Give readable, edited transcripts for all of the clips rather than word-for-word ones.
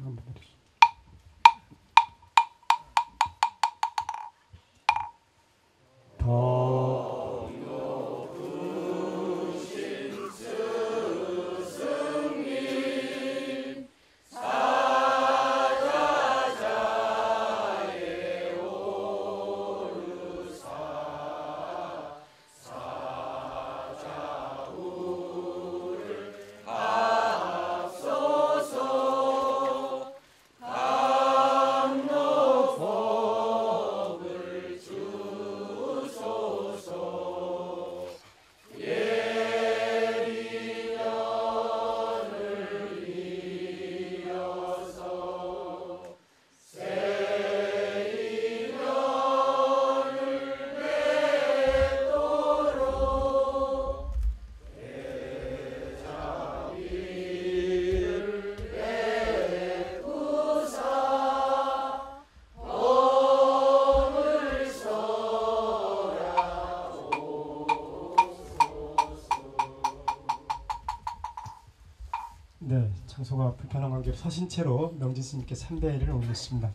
한번 해주시죠. 네, 장소가 불편한 관계로 서신 채로 명진 스님께 3대1을 올렸습니다.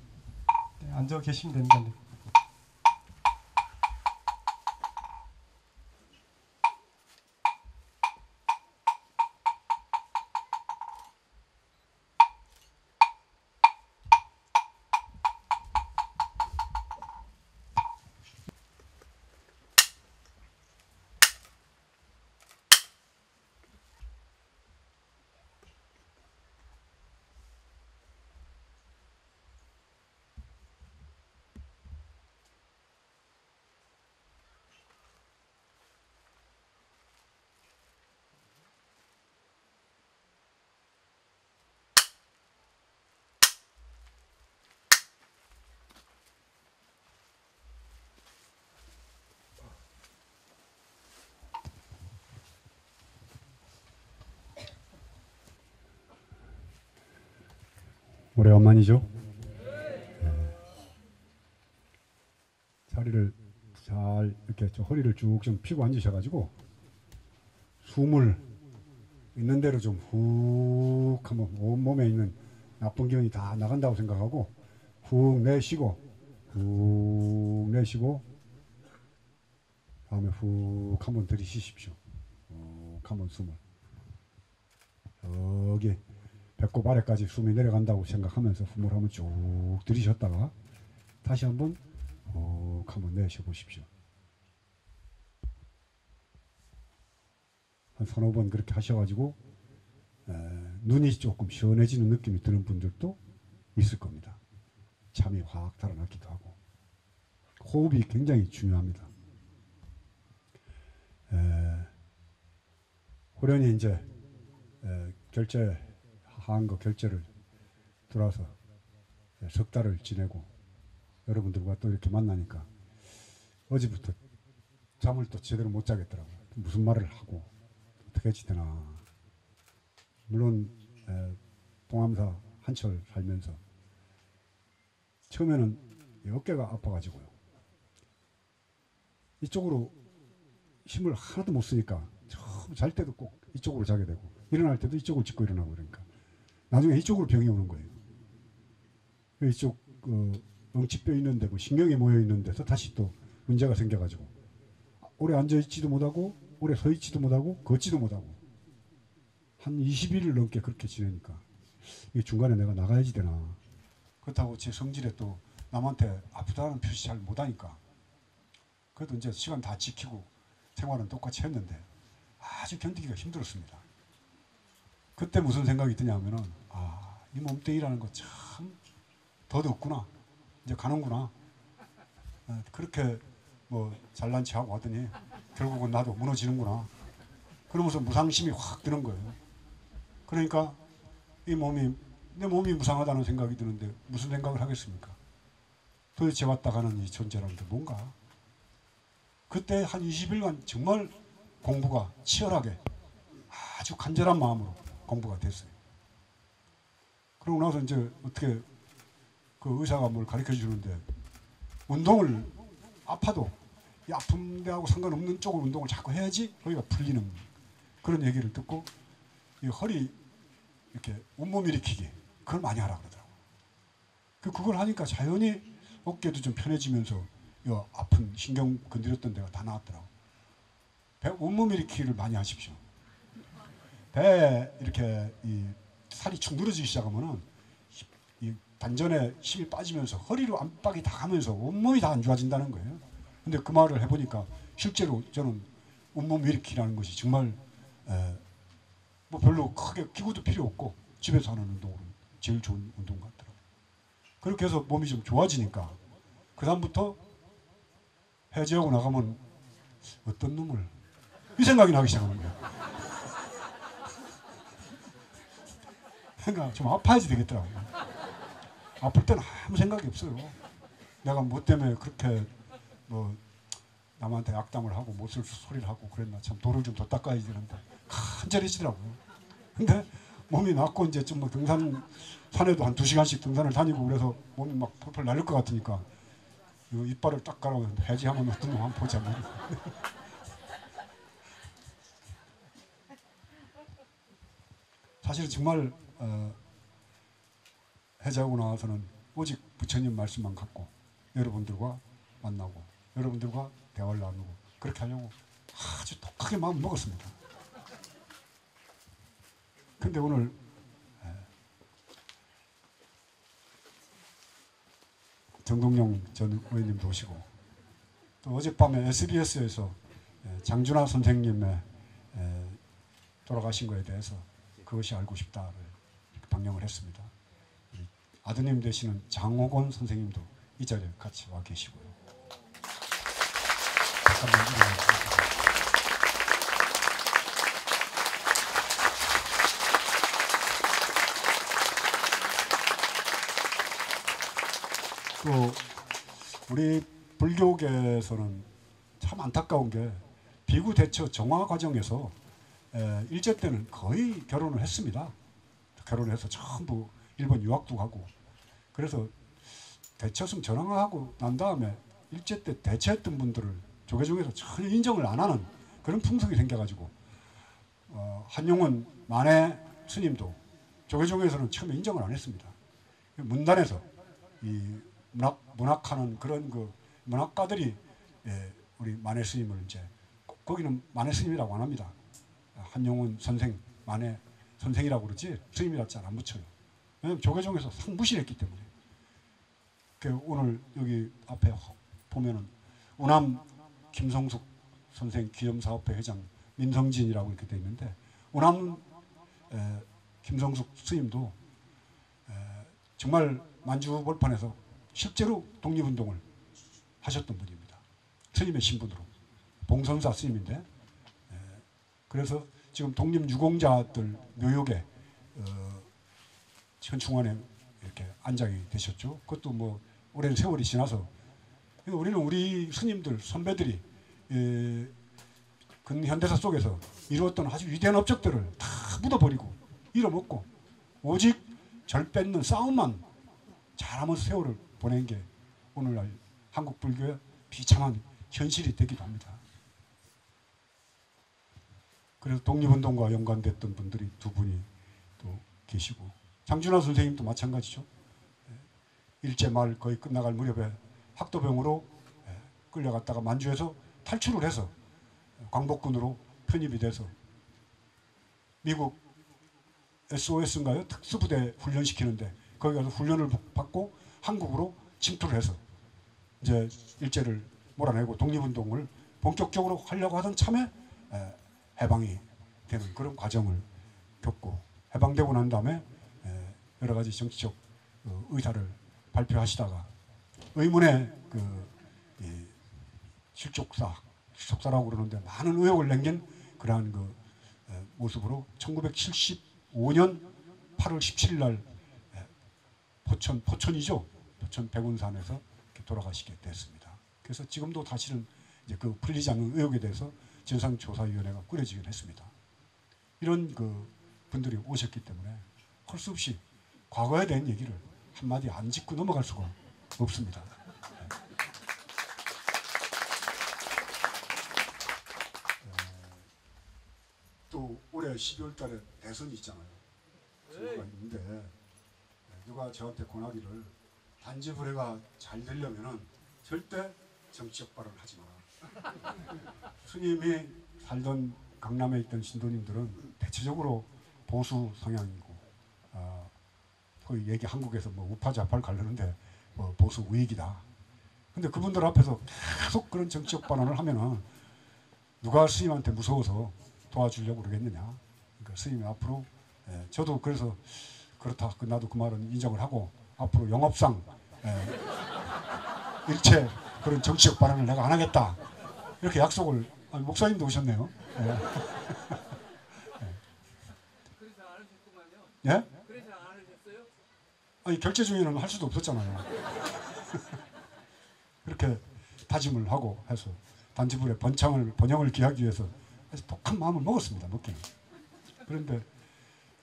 네, 앉아 계시면 됩니다. 네. 오래간만이죠? 자리를 잘 이렇게 허리를 쭉 좀 펴고 앉으셔가지고 숨을 있는 대로 좀 훅 하면 온몸에 있는 나쁜 기운이 다 나간다고 생각하고 훅 내쉬고 다음에 훅 한번 들이쉬십시오. 훅 한번 숨을 여기 배꼽 아래까지 숨이 내려간다고 생각하면서 숨을 한번 쭉 들이셨다가 다시 한번 한번 내쉬어 보십시오. 한 3~5번 그렇게 하셔가지고 눈이 조금 시원해지는 느낌이 드는 분들도 있을 겁니다. 잠이 확 달아나기도 하고. 호흡이 굉장히 중요합니다. 호련히 이제 결제한 거 결제를 들어와서 석 달을 지내고 여러분들과 또 이렇게 만나니까 어제부터 잠을 또 제대로 못 자겠더라고요. 무슨 말을 하고 어떻게 지내나. 물론 동암사 한철 살면서 처음에는 어깨가 아파가지고요. 이쪽으로 힘을 하나도 못 쓰니까 처음 잘 때도 꼭 이쪽으로 자게 되고 일어날 때도 이쪽을 짚고 일어나고 그러니까 나중에 이쪽으로 병이 오는 거예요. 이쪽 엉치뼈 있는데 뭐 신경이 모여 있는 데서 다시 또 문제가 생겨가지고 오래 앉아있지도 못하고 오래 서있지도 못하고 걷지도 못하고 한 20일을 넘게 그렇게 지내니까 이 중간에 내가 나가야지 되나. 그렇다고 제 성질에 또 남한테 아프다는 표시 잘 못하니까 그래도 이제 시간 다 지키고 생활은 똑같이 했는데 아주 견디기가 힘들었습니다. 그때 무슨 생각이 드냐면은 이 몸뚱이라는 거 참 덧없구나. 이제 가는구나. 그렇게 뭐 잘난 체하고 하더니 결국은 나도 무너지는구나. 그러면서 무상심이 확 드는 거예요. 그러니까 내 몸이 무상하다는 생각이 드는데 무슨 생각을 하겠습니까? 도대체 왔다 가는 이 존재라는 게 뭔가. 그때 한 20일간 정말 공부가 치열하게 아주 간절한 마음으로 공부가 됐어요. 그러고 나서 이제 어떻게 그 의사가 뭘 가르쳐 주는데 운동을 아파도 이 아픈 데하고 상관없는 쪽으로 운동을 자꾸 해야지 거기가 풀리는 그런 얘기를 듣고 이 허리 이렇게 온몸 일으키기 그걸 많이 하라 그러더라고요. 그걸 하니까 자연히 어깨도 좀 편해지면서 이 아픈 신경 건드렸던 데가 다 나았더라고. 배 온몸 일으키기를 많이 하십시오. 배에 이렇게 이 살이 축 늘어지기 시작하면은 이 단전에 힘이 빠지면서 허리로 안박이 다 가면서 온몸이 다 안 좋아진다는 거예요. 근데 그 말을 해보니까 실제로 저는 온몸 일으키라는 것이 정말 뭐 별로 크게 기구도 필요 없고 집에서 하는 운동으로 제일 좋은 운동 같더라고요. 그렇게 해서 몸이 좀 좋아지니까 그 다음부터 해제하고 나가면 어떤 놈을 이 생각이 나기 시작하는 거예요. 그러니까 좀 아파야지 되겠더라고요. 아플 때는 아무 생각이 없어요. 내가 뭐 때문에 그렇게 뭐 남한테 악담을 하고 못쓸 소리를 하고 그랬나. 참 돌을 좀 더 닦아야 되는데 간절해지더라고요. 근데 몸이 낫고 이제 좀 뭐 산에도 한 2시간씩 등산을 다니고 그래서 몸이 막 펄펄 날릴 것 같으니까 이거 이빨을 딱 깔아고 해지하면 어떤 놈 한번 보자. 사실은 정말 해제하고 나와서는 오직 부처님 말씀만 갖고 여러분들과 만나고 여러분들과 대화를 나누고 그렇게 하려고 아주 독하게 마음 먹었습니다. 근데 오늘 정동영 전 의원님도 오시고 또 어젯밤에 SBS에서 장준하 선생님의 돌아가신 거에 대해서 그것이 알고 싶다를 방영을 했습니다. 아드님 되시는 장호곤 선생님도 이 자리에 같이 와 계시고요. 또 우리 불교계에서는 참 안타까운 게 비구 대처 정화 과정에서 일제 때는 거의 결혼을 했습니다. 결혼을 해서 전부 일본 유학도 가고 그래서 대처성 전황하고 난 다음에 일제 때 대처했던 분들을 조계종에서 전혀 인정을 안 하는 그런 풍습이 생겨가지고 한용운 만해 스님도 조계종에서는 처음에 인정을 안 했습니다. 문단에서 이 문학하는 그런 그 문학가들이 우리 만해 스님을 이제 거기는 만해 스님이라고 안 합니다. 한용운 선생, 만해 선생이라고 그러지 스님이라고 잘 안 붙여요. 왜냐하면 조계종에서 상무시했기 때문에. 오늘 여기 앞에 보면은 우남 김성숙 선생 기념사업회 회장 민성진이라고 이렇게 돼 있는데 우남 김성숙 스님도 정말 만주벌판에서 실제로 독립운동을 하셨던 분입니다. 스님의 신분으로 봉선사 스님인데 그래서 지금 독립유공자들 묘역에 현충원에 이렇게 안장이 되셨죠. 그것도 뭐 오랜 세월이 지나서 우리는 우리 스님들 선배들이 근현대사 속에서 이루었던 아주 위대한 업적들을 다 묻어버리고 잃어먹고 오직 절 뺏는 싸움만 잘하면서 세월을 보낸 게 오늘날 한국 불교의 비참한 현실이 되기도 합니다. 그래서 독립운동과 연관됐던 분들이 두 분이 또 계시고 장준하 선생님도 마찬가지죠. 일제 말 거의 끝나갈 무렵에 학도병으로 끌려갔다가 만주에서 탈출을 해서 광복군으로 편입이 돼서 미국 SOS인가요? 특수부대 훈련시키는데 거기 가서 훈련을 받고 한국으로 침투를 해서 이제 일제를 몰아내고 독립운동을 본격적으로 하려고 하던 참에 해방이 되는 그런 과정을 겪고 해방되고 난 다음에 여러 가지 정치적 의사를 발표하시다가 의문의 실족사라고 그러는데 많은 의혹을 남긴 그러한 그 모습으로 1975년 8월 17일 날 포천이죠. 포천 백운산에서 돌아가시게 됐습니다. 그래서 지금도 사실은 이제 그 풀리지 않는 의혹에 대해서 진상조사위원회가 꾸려지긴 했습니다. 이런 그 분들이 오셨기 때문에 할 수 없이 과거에 대한 얘기를 한마디 안 짚고 넘어갈 수가 없습니다. 또 올해 12월 달에 대선이 있잖아요. 선거가 있는데 누가 저한테 권하기를 단지불회가 잘 되려면은 절대 정치적 발언을 하지 마라. 스님이 살던 강남에 있던 신도님들은 대체적으로 보수 성향이고, 거의 얘기 한국에서 뭐 우파 좌파를 가르는데 뭐 보수 우익이다. 근데 그분들 앞에서 계속 그런 정치적 발언을 하면은 누가 스님한테 무서워서 도와주려고 그러겠느냐. 그러니까 스님이 앞으로, 저도 그래서 그렇다. 나도 그 말은 인정을 하고 앞으로 영업상 일체 그런 정치적 발언을 내가 안 하겠다. 이렇게 약속을, 목사님도 오셨네요. 그래서 안 하셨구만요. 예? 그래서 안 하셨어요? 아니 결제 중에는 할 수도 없었잖아요. 그렇게 다짐을 하고 해서 단지불의 번영을 기하기 위해서 독한 마음을 먹었습니다. 먹기는. 그런데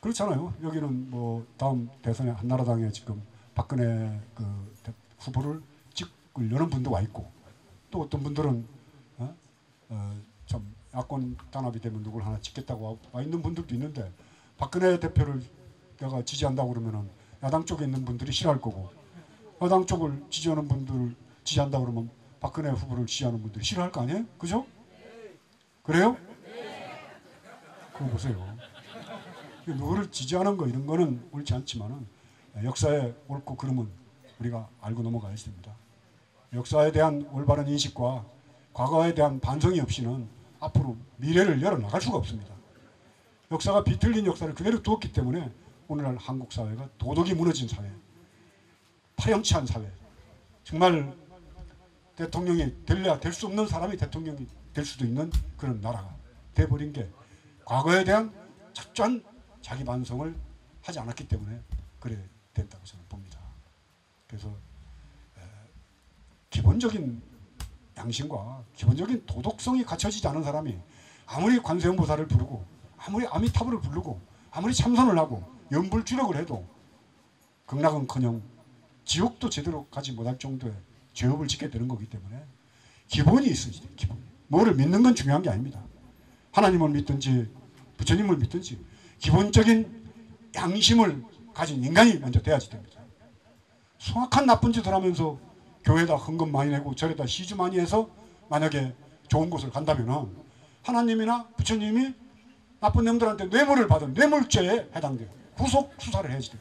그렇잖아요. 여기는 뭐 다음 대선에 한나라당에 지금 박근혜 그 후보를 찍으려는 분도 와 있고, 또 어떤 분들은 좀 야권 단합이 되면 누굴 하나 찍겠다고 와 있는 분들도 있는데, 박근혜 대표를 내가 지지한다고 그러면은 야당 쪽에 있는 분들이 싫어할 거고, 여당 쪽을 지지하는 분들을 지지한다 그러면 박근혜 후보를 지지하는 분들이 싫어할 거 아니에요? 그죠? 그래요? 그거 보세요. 누구를 지지하는 거 이런 거는 옳지 않지만은 역사에 옳고 그름은 우리가 알고 넘어가야 됩니다. 역사에 대한 올바른 인식과 과거에 대한 반성이 없이는 앞으로 미래를 열어나갈 수가 없습니다. 역사가 비틀린 역사를 그대로 두었기 때문에 오늘날 한국 사회가 도덕이 무너진 사회, 파렴치한 사회, 정말 대통령이 될래야 될 수 없는 사람이 대통령이 될 수도 있는 그런 나라가 돼버린 게 과거에 대한 철저한 자기 반성을 하지 않았기 때문에 그래 된다고 저는 봅니다. 그래서 기본적인 양심과 기본적인 도덕성이 갖춰지지 않은 사람이 아무리 관세음보살을 부르고 아무리 아미타불을 부르고 아무리 참선을 하고 연불주력을 해도 극락은커녕 지옥도 제대로 가지 못할 정도의 죄업을 짓게 되는 거기 때문에 기본이 있어야지 돼요. 기본. 뭐를 믿는 건 중요한 게 아닙니다. 하나님을 믿든지 부처님을 믿든지 기본적인 양심을 가진 인간이 먼저 돼야지 됩니다. 숭악한 나쁜 짓을 하면서 교회에다 헌금 많이 내고 절에다 시주 많이 해서 만약에 좋은 곳을 간다면 하나님이나 부처님이 나쁜 놈들한테 뇌물을 받은 뇌물죄에 해당돼요. 구속 수사를 해야지 돼요.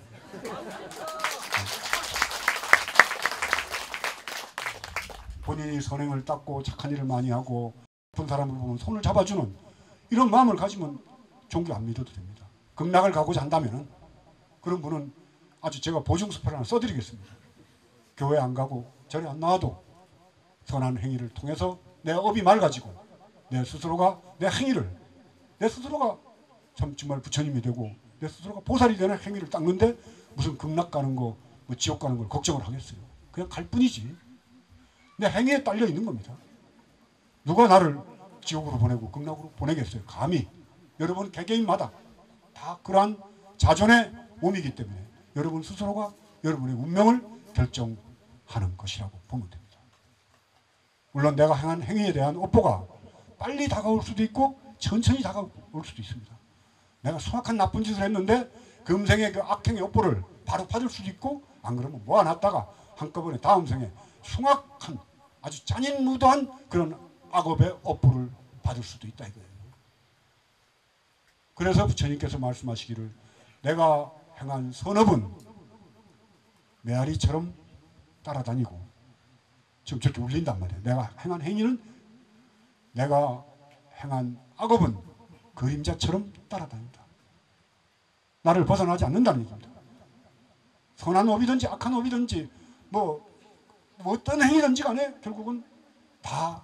본인이 선행을 닦고 착한 일을 많이 하고 나쁜 사람을 보면 손을 잡아주는 이런 마음을 가지면 종교 안 믿어도 됩니다. 극락을 가고자 한다면 그런 분은 아주 제가 보증수표를 하나 써드리겠습니다. 교회 안 가고 절에 안 나와도 선한 행위를 통해서 내 업이 맑아지고 내 스스로가 내 행위를 내 스스로가 참 정말 부처님이 되고 내 스스로가 보살이 되는 행위를 닦는데 무슨 극락 가는 거 뭐 지옥 가는 걸 걱정을 하겠어요. 그냥 갈 뿐이지. 내 행위에 딸려 있는 겁니다. 누가 나를 지옥으로 보내고 극락으로 보내겠어요. 감히. 여러분 개개인마다 다 그러한 자존의 몸이기 때문에 여러분 스스로가 여러분의 운명을 결정하는 것이라고 보면 됩니다. 물론 내가 행한 행위에 대한 업보가 빨리 다가올 수도 있고 천천히 다가올 수도 있습니다. 내가 숭악한 나쁜 짓을 했는데 금생의 그 악행의 업보를 바로 받을 수도 있고, 안 그러면 모아놨다가 한꺼번에 다음 생에 숭악한 아주 잔인무도한 그런 악업의 업보를 받을 수도 있다 이거예요. 그래서 부처님께서 말씀하시기를 내가 행한 선업은 메아리처럼 따라다니고, 지금 저렇게 울린단 말이에요. 내가 행한 행위는, 내가 행한 악업은 그림자처럼 따라다닌다. 나를 벗어나지 않는다는 얘기입니다. 선한 업이든지 악한 업이든지 뭐 어떤 행위든지 간에 결국은 다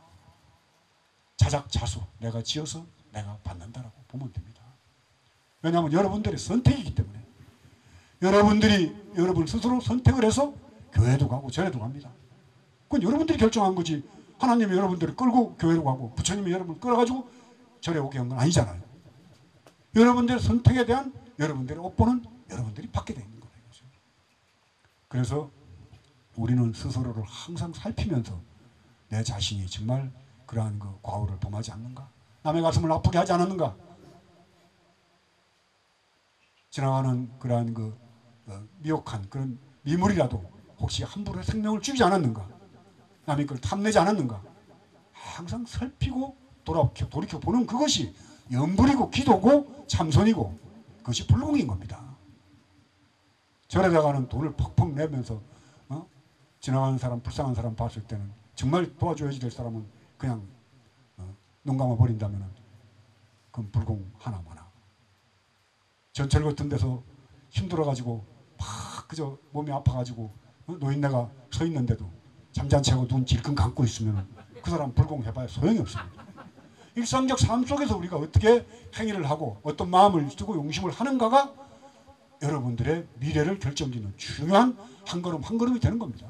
자작자수 내가 지어서 내가 받는다라고 보면 됩니다. 왜냐하면 여러분들의 선택이기 때문에 여러분들이 여러분 스스로 선택을 해서 교회도 가고 절에도 갑니다. 그건 여러분들이 결정한 거지 하나님이 여러분들을 끌고 교회로 가고 부처님이 여러분을 끌어가지고 절에 오게 한 건 아니잖아요. 여러분들의 선택에 대한 여러분들의 업보는 여러분들이 받게 되는 거예요. 그래서 우리는 스스로를 항상 살피면서 내 자신이 정말 그러한 그 과오를 범하지 않는가, 남의 가슴을 아프게 하지 않았는가, 지나가는 그러한 그 미혹한 그런 미물이라도 혹시 함부로 생명을 죽이지 않았는가? 남의 걸 탐내지 않았는가? 항상 살피고 돌이켜 보는 그것이 염불이고 기도고 참선이고 그것이 불공인 겁니다. 절에다가는 돈을 퍽퍽 내면서 지나가는 사람, 불쌍한 사람 봤을 때는 정말 도와줘야지 될 사람은 그냥 눈 감아 버린다면 그건 불공 하나마나. 전철 같은 데서 힘들어가지고 막 그저 몸이 아파가지고 노인네가 서 있는데도 잠잔치 하고 눈 질끈 감고 있으면 그 사람 불공해봐야 소용이 없습니다. 일상적 삶 속에서 우리가 어떻게 행위를 하고 어떤 마음을 쓰고 용심을 하는가가 여러분들의 미래를 결정짓는 중요한 한 걸음 한 걸음이 되는 겁니다.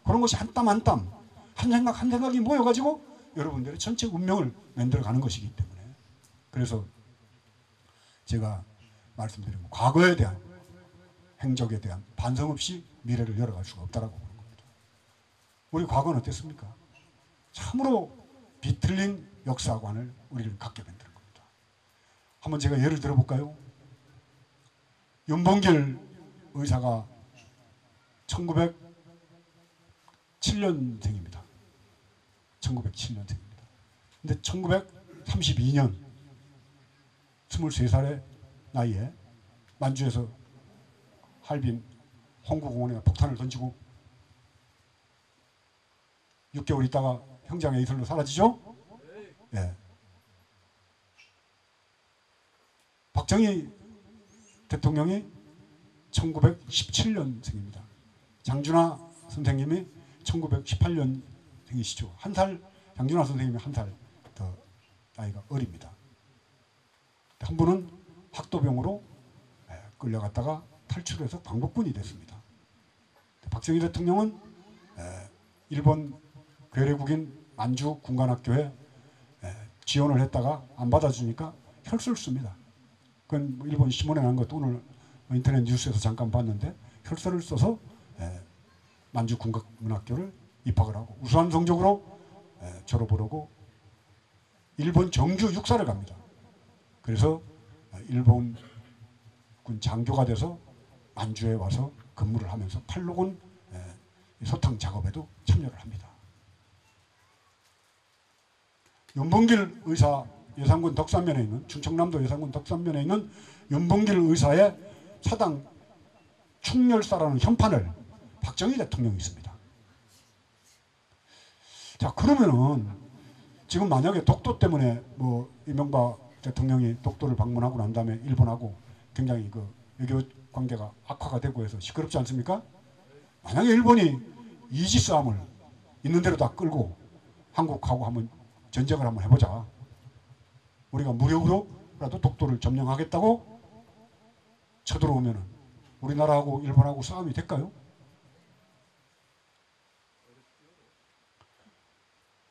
그런 것이 한 땀 한 땀, 한 생각 한 생각이 모여가지고 여러분들의 전체 운명을 만들어가는 것이기 때문에 그래서 제가 말씀드린 과거에 대한 행적에 대한 반성 없이 미래를 열어갈 수가 없다라고 보는 겁니다. 우리 과거는 어땠습니까? 참으로 비틀린 역사관을 우리를 갖게 만드는 겁니다. 한번 제가 예를 들어볼까요? 윤봉길 의사가 1907년생입니다. 1907년생입니다. 근데 1932년 23살의 나이에 만주에서 할빈 홍구공원에 폭탄을 던지고 6개월 있다가 형장의 이슬로 사라지죠? 예. 박정희 대통령이 1917년생입니다. 장준하 선생님이 1918년생이시죠. 한 살, 장준하 선생님이 한 살 더 나이가 어립니다. 한 분은 학도병으로 끌려갔다가 탈출해서 광복군이 됐습니다. 박정희 대통령은 일본 괴뢰국인 만주 군관학교에 지원을 했다가 안 받아주니까 혈서를 씁니다. 그건 일본 신문에 난 것도 오늘 인터넷 뉴스에서 잠깐 봤는데 혈서를 써서 만주 군관학교를 입학을 하고 우수한 성적으로 졸업을 하고 일본 정규 육사를 갑니다. 그래서 일본군 장교가 돼서 만주에 와서 근무를 하면서 팔로군 소탕 작업에도 참여를 합니다. 윤봉길 의사 예산군 덕산면에 있는 충청남도 예산군 덕산면에 있는 윤봉길 의사의 사당 충렬사라는 현판을 박정희 대통령이 있습니다. 자, 그러면은 지금 만약에 독도 때문에 뭐 이명박 대통령이 독도를 방문하고 난 다음에 일본하고 굉장히 그 외교 관계가 악화가 되고 해서 시끄럽지 않습니까? 만약에 일본이 이지 싸움을 있는 대로 다 끌고 한국하고 한번 전쟁을 한번 해보자. 우리가 무력으로라도 독도를 점령하겠다고 쳐들어오면 우리나라하고 일본하고 싸움이 될까요?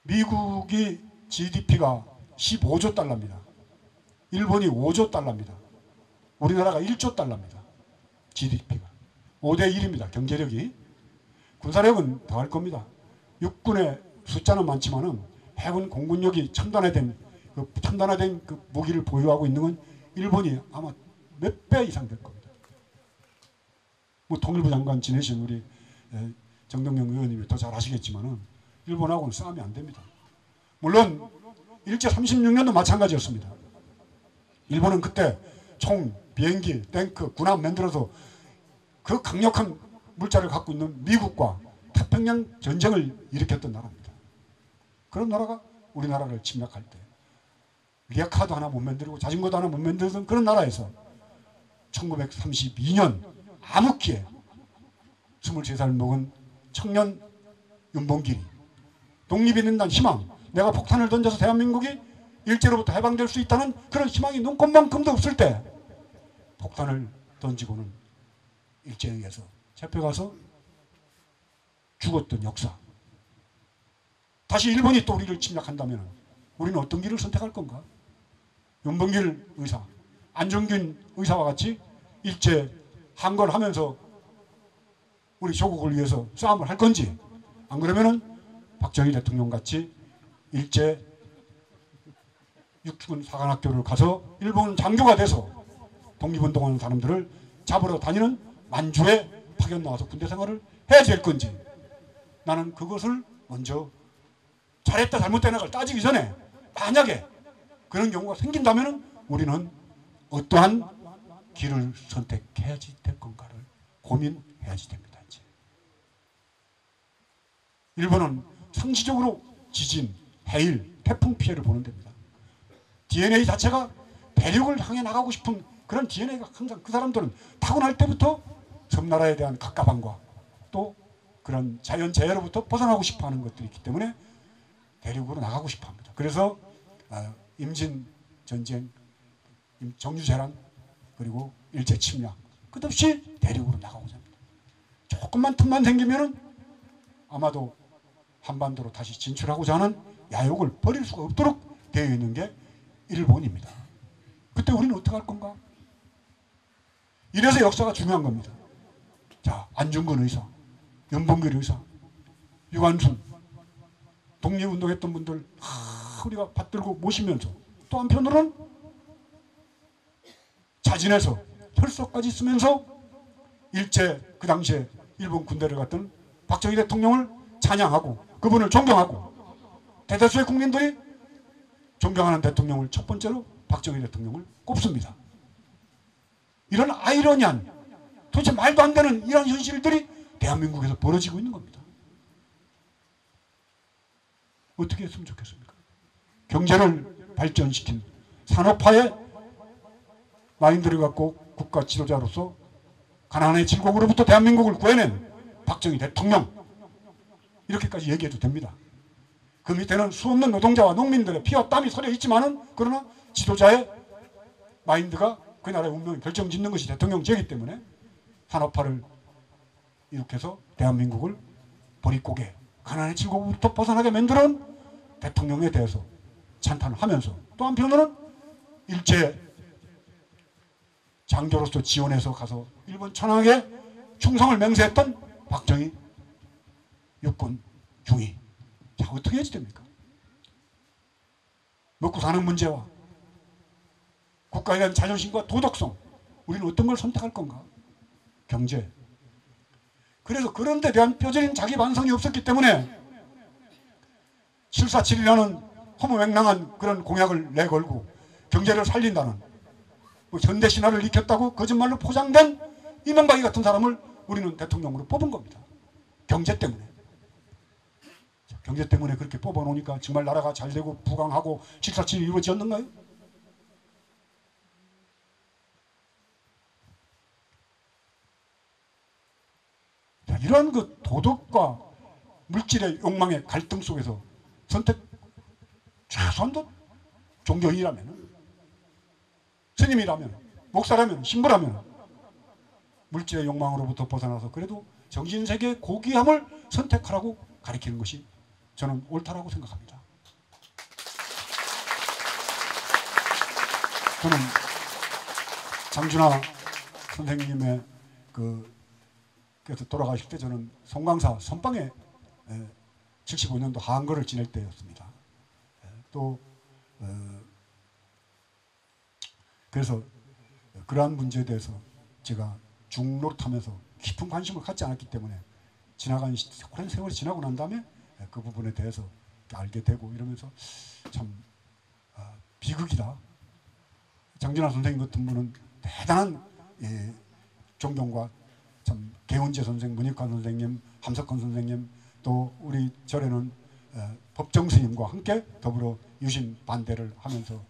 미국이 GDP가 15조 달러입니다. 일본이 5조 달러입니다. 우리나라가 1조 달러입니다. GDP가. 5대 1입니다. 경제력이. 군사력은 더 할 겁니다. 육군의 숫자는 많지만은 해군 공군력이 첨단화된 그 무기를 보유하고 있는 건 일본이 아마 몇 배 이상 될 겁니다. 뭐 통일부 장관 지내신 우리 정동영 의원님이 더 잘 아시겠지만은 일본하고는 싸움이 안 됩니다. 물론 일제 36년도 마찬가지였습니다. 일본은 그때 총, 비행기, 탱크, 군함 만들어서 그 강력한 물자를 갖고 있는 미국과 태평양 전쟁을 일으켰던 나라입니다. 그런 나라가 우리나라를 침략할 때 리아카도 하나 못 만들고 자전거도 하나 못 만들던 그런 나라에서 1932년 암흑기에 23살 먹은 청년 윤봉길이 독립이 된다는 희망, 내가 폭탄을 던져서 대한민국이 일제로부터 해방될 수 있다는 그런 희망이 눈꽃만큼도 없을 때 폭탄을 던지고는 일제에 의해서 잡혀가서 죽었던 역사. 다시 일본이 또 우리를 침략한다면 우리는 어떤 길을 선택할 건가? 윤봉길 의사, 안정균 의사와 같이 일제 항거하면서 우리 조국을 위해서 싸움을 할 건지, 안 그러면은 박정희 대통령 같이 일제 육군 사관학교를 가서 일본 장교가 돼서 독립운동하는 사람들을 잡으러 다니는 만주의 파견 나와서 군대 생활을 해야 될 건지, 나는 그것을 먼저 잘했다 잘못됐다 걸 따지기 전에 만약에 그런 경우가 생긴다면 우리는 어떠한 길을 선택해야지 될 건가를 고민해야지 됩니다. 이제. 일본은 상시적으로 지진, 해일, 태풍 피해를 보는 데입니다. DNA 자체가 대륙을 향해 나가고 싶은 그런 DNA가 항상, 그 사람들은 타고날 때부터 섬나라에 대한 갑갑함과 또 그런 자연재해로부터 벗어나고 싶어하는 것들이 있기 때문에 대륙으로 나가고 싶어합니다. 그래서 임진 전쟁, 정유재란, 그리고 일제 침략 끝없이 대륙으로 나가고자 합니다. 조금만 틈만 생기면은 아마도 한반도로 다시 진출하고자 하는 야욕을 버릴 수가 없도록 되어 있는 게 일본입니다. 그때 우리는 어떻게 할 건가? 이래서 역사가 중요한 겁니다. 자, 안중근 의사, 연봉길 의사, 유관순, 독립운동했던 분들 우리가 받들고 모시면서, 또 한편으로는 자진해서 혈서까지 쓰면서 일제 그 당시에 일본 군대를 갔던 박정희 대통령을 찬양하고 그분을 존경하고, 대다수의 국민들이 존경하는 대통령을 첫 번째로 박정희 대통령을 꼽습니다. 이런 아이러니한, 도대체 말도 안 되는 이런 현실들이 대한민국에서 벌어지고 있는 겁니다. 어떻게 했으면 좋겠습니까? 경제를 발전시킨 산업화의 마인드를 갖고 국가 지도자로서 가난의 질곡으로부터 대한민국을 구해낸 박정희 대통령, 이렇게까지 얘기해도 됩니다. 그 밑에는 수없는 노동자와 농민들의 피와 땀이 서려 있지만은, 그러나 지도자의 마인드가 그 나라의 운명을 결정짓는 것이 대통령제이기 때문에 산업화를 일으켜서 대한민국을 보릿고개, 가난의 질곡으로부터 벗어나게 만드는 대통령에 대해서 찬탄을 하면서, 또 한편으로는 일제 장교로서 지원해서 가서 일본 천황에게 충성을 맹세했던 박정희 육군 중위. 자, 어떻게 해야지 됩니까? 먹고 사는 문제와 국가에 대한 자존심과 도덕성, 우리는 어떤 걸 선택할 건가? 경제. 그래서 그런 데 대한 뼈저린 자기 반성이 없었기 때문에 747이라는 허무맹랑한 그런 공약을 내걸고 경제를 살린다는, 뭐 현대 신화를 익혔다고 거짓말로 포장된 이명박이 같은 사람을 우리는 대통령으로 뽑은 겁니다. 경제 때문에. 경제 때문에 그렇게 뽑아놓으니까 정말 나라가 잘 되고 부강하고 747이 이루어졌는가요? 자, 이런 그 도덕과 물질의 욕망의 갈등 속에서 선택, 최소한도 종교인이라면, 스님이라면, 목사라면, 신부라면 물질의 욕망으로부터 벗어나서 그래도 정신세계의 고귀함을 선택하라고 가리키는 것이 저는 옳다라고 생각합니다. 저는 장준하 선생님의 그래서 돌아가실 때 저는 송강사 선방에 75년도 한거를 지낼 때였습니다. 또 그래서 그러한 문제에 대해서 제가 중노릇하면서 깊은 관심을 갖지 않았기 때문에 지나간 오랜 세월이 지나고 난 다음에 그 부분에 대해서 알게 되고 이러면서 참 비극이다. 장준하 선생님 같은 분은 대단한 존경과 참 개운재 선생, 문익환 선생님, 함석헌 선생님, 또 우리 절에는 법정 스님과 함께 더불어 유신 반대를 하면서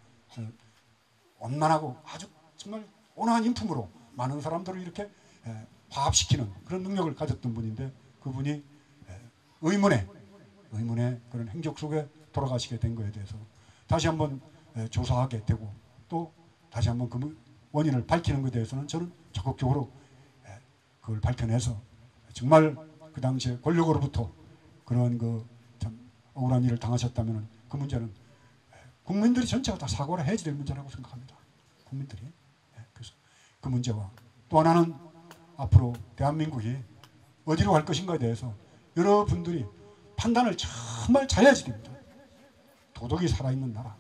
원만하고 아주 정말 온화한 인품으로 많은 사람들을 이렇게 화합시키는 그런 능력을 가졌던 분인데, 그분이 의문의 그런 행적 속에 돌아가시게 된 것에 대해서 다시 한번 조사하게 되고, 또 다시 한번 그 원인을 밝히는 것에 대해서는 저는 적극적으로 그걸 밝혀내서 정말 그 당시에 권력으로부터 그런 참 억울한 일을 당하셨다면 그 문제는 국민들이 전체가 다 사과를 해야지 될 문제라고 생각합니다. 국민들이. 그래서 그 문제와 또 하나는 앞으로 대한민국이 어디로 갈 것인가에 대해서 여러분들이 판단을 정말 잘해야지 됩니다. 도덕이 살아있는 나라,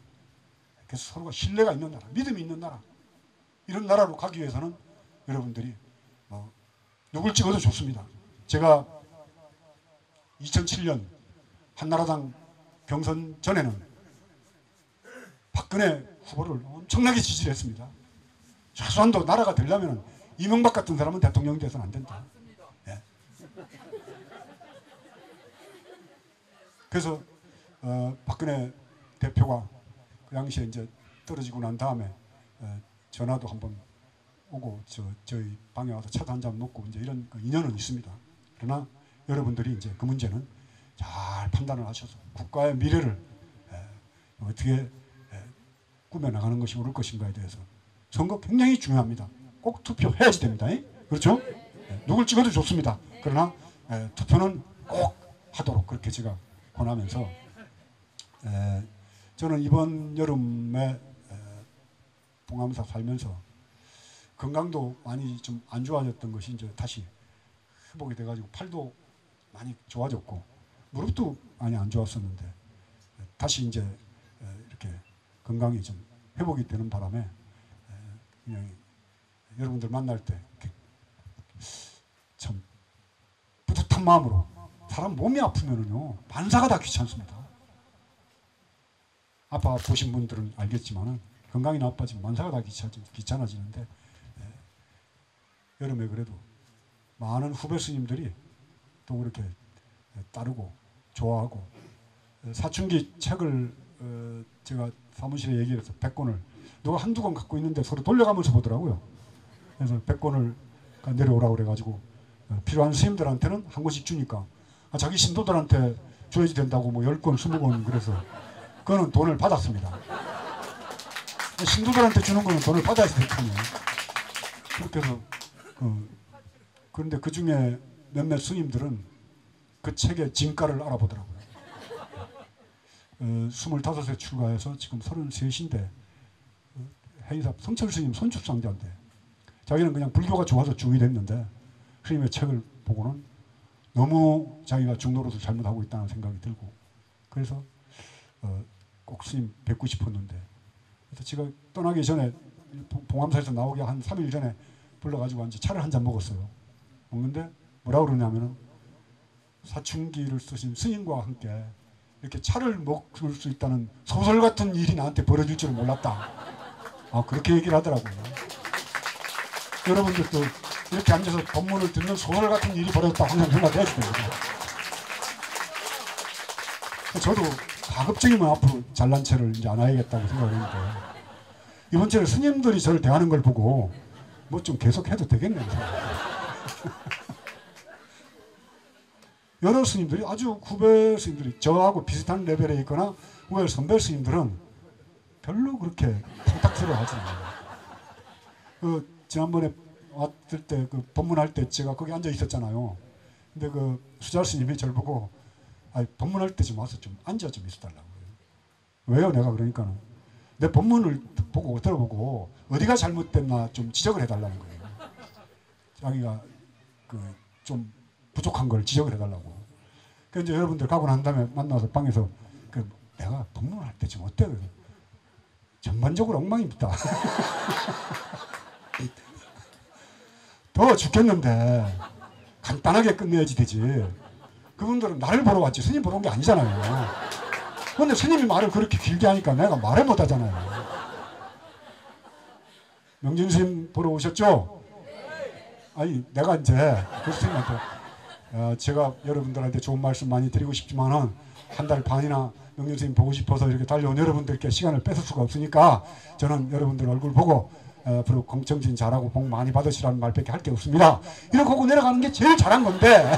그래서 서로가 신뢰가 있는 나라, 믿음이 있는 나라, 이런 나라로 가기 위해서는 여러분들이 누굴 찍어도 좋습니다. 제가 2007년 한나라당 경선 전에는 박근혜 후보를 엄청나게 지지를 했습니다. 최소한도 나라가 되려면 이명박 같은 사람은 대통령이 돼서는 안 된다. 예. 그래서 박근혜 대표가 그 당시에 이제 떨어지고 난 다음에 전화도 한번 오고 저희 방에 와서 차도 한잔 먹고 이제 이런 그 인연은 있습니다. 그러나 여러분들이 이제 그 문제는 잘 판단을 하셔서 국가의 미래를 어떻게 꾸며 나가는 것이 옳을 것인가에 대해서 선거 굉장히 중요합니다. 꼭 투표해야지 됩니다. 그렇죠? 누굴 찍어도 좋습니다. 그러나 투표는 꼭 하도록 그렇게 제가 권하면서 저는 이번 여름에 봉암사 살면서 건강도 많이 좀 안 좋아졌던 것이 이제 다시 회복이 돼가지고 팔도 많이 좋아졌고 무릎도 많이 안 좋았었는데 다시 이제 이렇게 건강이 좀 회복이 되는 바람에 그냥 여러분들 만날 때 참 뿌듯한 마음으로 사람 몸이 아프면은요 만사가 다 귀찮습니다. 아파 보신 분들은 알겠지만은 건강이 나빠지면 만사가 다 귀찮아지는데 여름에 그래도 많은 후배 스님들이 또 그렇게 따르고 좋아하고 사춘기 책을 제가 사무실에 얘기해서 100권을 누가 한두 권 갖고 있는데 서로 돌려가면서 보더라고요. 그래서 100권을 내려오라고 그래가지고 필요한 스님들한테는 한 권씩 주니까 자기 신도들한테 줘야지 된다고 뭐 10권, 20권 그래서 그거는 돈을 받았습니다. 신도들한테 주는 거는 돈을 받아야 될 거 아니에요. 그렇게 해서 그런데 그 중에 몇몇 스님들은 그 책의 진가를 알아보더라고요. 25세 출가해서 지금 33인데 해인사 성철 스님 손출상자인데 자기는 그냥 불교가 좋아서 중이 됐는데 스님의 책을 보고는 너무 자기가 중도로서 잘못하고 있다는 생각이 들고 그래서 꼭 스님 뵙고 싶었는데 그래서 제가 떠나기 전에 봉암사에서 나오기 한 3일 전에 불러가지고 이제 차를 한 잔 먹었어요. 먹는데 뭐라고 그러냐면은 사춘기를 쓰신 스님과 함께 이렇게 차를 먹을 수 있다는 소설 같은 일이 나한테 벌어질 줄은 몰랐다. 그렇게 얘기를 하더라고요. 여러분들도 이렇게 앉아서 법문을 듣는 소설 같은 일이 벌어졌다 항상 생각해야 됩니다. 저도 가급적이면 앞으로 잘난 체를 이제 안 해야겠다고 생각을 했는데 이번 주에 스님들이 저를 대하는 걸 보고 뭐 좀 계속 해도 되겠네요. 여러 스님들이 아주 후배 스님들이 저하고 비슷한 레벨에 있거나 후배 선배 스님들은 별로 그렇게 탁탁스러워 하지 않아요. 지난번에 왔을 때 법문할 때 제가 거기 앉아 있었잖아요. 근데 수자 스님이 저를 보고 법문할 때 좀 와서 좀 앉아 좀 있어달라고 그래요. 왜요? 내가 그러니까는 내 법문을 보고 들어보고 어디가 잘못됐나 좀 지적을 해달라는 거예요. 자기가 좀 부족한 걸 지적을 해달라고. 그래서 이제 여러분들 가고 난 다음에 만나서 방에서 내가 법문을 할 때 지금 어때? 전반적으로 엉망입니다. 더워 죽겠는데 간단하게 끝내야지 되지. 그분들은 나를 보러 왔지 스님 보러 온 게 아니잖아요. 그런데 스님이 말을 그렇게 길게 하니까 내가 말을 못 하잖아요. 명진 스님 보러 오셨죠? 아니 내가 이제 그 스님한테 제가 여러분들한테 좋은 말씀 많이 드리고 싶지만은 한 달 반이나 명진 스님 보고 싶어서 이렇게 달려온 여러분들께 시간을 뺏을 수가 없으니까 저는 여러분들 얼굴 보고 앞으로 공청진 잘하고 복 많이 받으시라는 말밖에 할 게 없습니다. 이렇게 하고 내려가는 게 제일 잘한 건데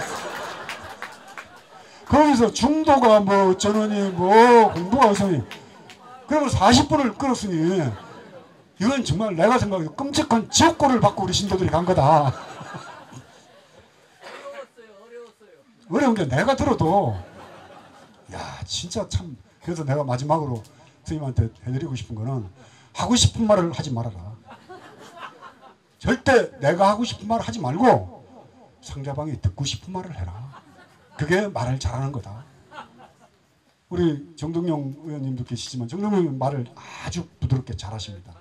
거기서 중도가 뭐 어쩌느니 뭐 공부가 어쩌니 그리고 40분을 끌었으니 이건 정말 내가 생각해도 끔찍한 지옥골을 받고 우리 신도들이 간 거다. 어려운 게 내가 들어도 야 진짜 참. 그래서 내가 마지막으로 스님한테 해드리고 싶은 거는 하고 싶은 말을 하지 말아라. 절대 내가 하고 싶은 말을 하지 말고 상대방이 듣고 싶은 말을 해라. 그게 말을 잘하는 거다. 우리 정동영 의원님도 계시지만 정동영 의원 말을 아주 부드럽게 잘하십니다.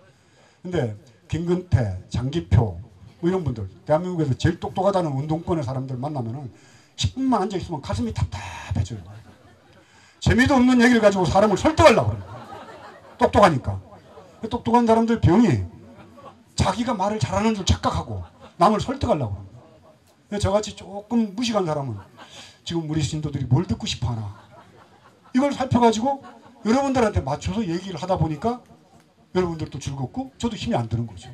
근데 김근태, 장기표, 뭐 이런 분들, 대한민국에서 제일 똑똑하다는 운동권의 사람들 만나면은 10분만 앉아 있으면 가슴이 답답해져요. 재미도 없는 얘기를 가지고 사람을 설득하려고 그래요. 똑똑하니까. 똑똑한 사람들 병이 자기가 말을 잘하는 줄 착각하고 남을 설득하려고 합니다. 저같이 조금 무식한 사람은 지금 우리 신도들이 뭘 듣고 싶어 하나, 이걸 살펴가지고 여러분들한테 맞춰서 얘기를 하다 보니까 여러분들도 즐겁고 저도 힘이 안 드는 거죠.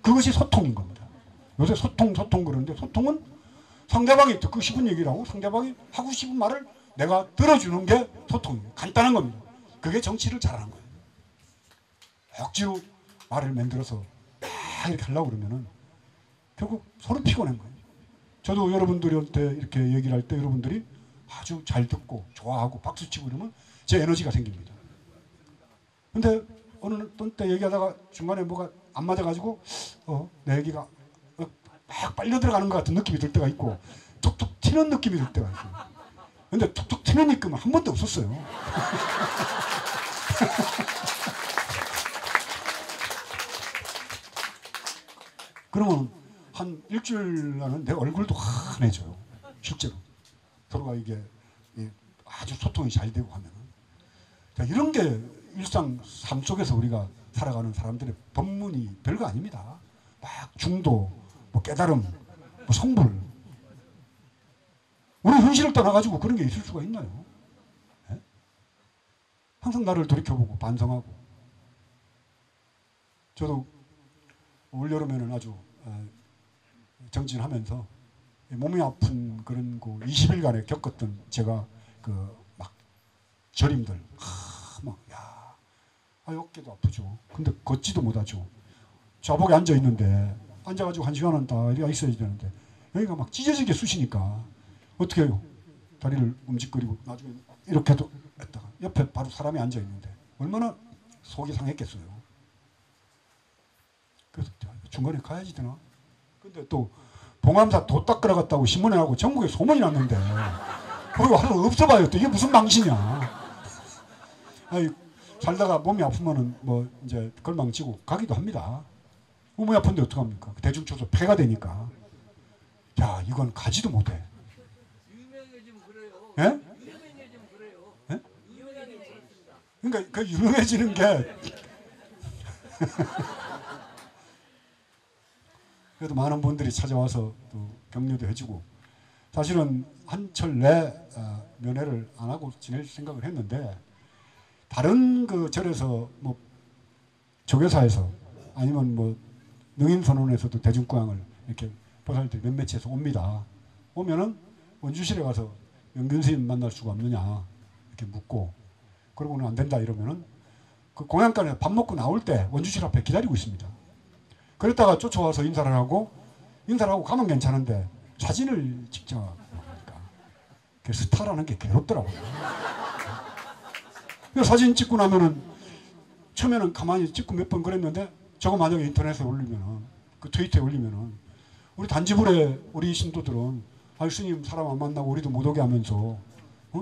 그것이 소통인 겁니다. 요새 소통 그러는데, 소통은 상대방이 듣고 싶은 얘기를 하고 상대방이 하고 싶은 말을 내가 들어주는 게 소통이에요. 간단한 겁니다. 그게 정치를 잘하는 거예요. 억지로 말을 만들어서 막 이렇게 하려고 그러면은 결국 서로 피곤한 거예요. 저도 여러분들한테 이렇게 얘기를 할 때 여러분들이 아주 잘 듣고 좋아하고 박수치고 이러면 제 에너지가 생깁니다. 근데 어느 때 얘기하다가 중간에 뭐가 안 맞아가지고 내 얘기가 막 빨려 들어가는 것 같은 느낌이 들 때가 있고 툭툭 튀는 느낌이 들 때가 있어요. 근데 툭툭 튀는 느낌은 한 번도 없었어요. 그러면 한 일주일간은 내 얼굴도 환해져요. 실제로. 서로가 이게 아주 소통이 잘 되고 하면은. 자, 이런 게 일상 삶 속에서 우리가 살아가는 사람들의 법문이 별거 아닙니다. 막 중도, 뭐 깨달음, 뭐 성불. 우리 현실을 떠나가지고 그런 게 있을 수가 있나요? 네? 항상 나를 돌이켜보고 반성하고. 저도 올여름에는 아주 정진하면서 몸이 아픈 그런 거 20일간에 겪었던 제가 그 막 저림들 어깨도 아프죠. 근데 걷지도 못하죠. 좌복에 앉아 있는데 앉아가지고 1시간은 다 이렇게 있어야 되는데 여기가 막 찢어지게 쑤시니까 어떻게 해요? 다리를 움직거리고 나중에 이렇게도 했다가 옆에 바로 사람이 앉아 있는데 얼마나 속이 상했겠어요. 그래서 중간에 가야지 되나? 근데 또 봉암사 도 닦으러 갔다고 신문에 나고 전국에 소문이 났는데 거기 와서 없어봐요. 또 이게 무슨 망신이야. 아니, 살다가 몸이 아프면은 뭐 이제 걸망치고 가기도 합니다. 몸이 아픈데 어떡합니까? 대중초소 폐가 되니까. 야, 이건 가지도 못해. 유명해지면 그래요. 예? 유명해지면 그래요. 예? 유명해지면 그렇습니다. 그러니까 그 유명해지는 게 그래도 많은 분들이 찾아와서 또 격려도 해주고, 사실은 한철 내 면회를 안 하고 지낼 생각을 했는데 다른 그 절에서 뭐 조계사에서 아니면 뭐 능인선원에서도 대중구양을 이렇게 보살들이 몇몇에서 옵니다. 오면은 원주실에 가서 영균스님 만날 수가 없느냐 이렇게 묻고, 그러고는 안 된다 이러면은 그 공양간에 밥 먹고 나올 때 원주실 앞에 기다리고 있습니다. 그랬다가 쫓아와서 인사를 하고 가면 괜찮은데 사진을 찍자 그러니까 그 스타라는 게 괴롭더라고요. 사진 찍고 나면은 처음에는 가만히 찍고 몇 번 그랬는데 저거 만약에 인터넷에 올리면은 그 트위터에 올리면은 우리 단지불에 우리 신도들은 스님 사람 안 만나고 우리도 못 오게 하면서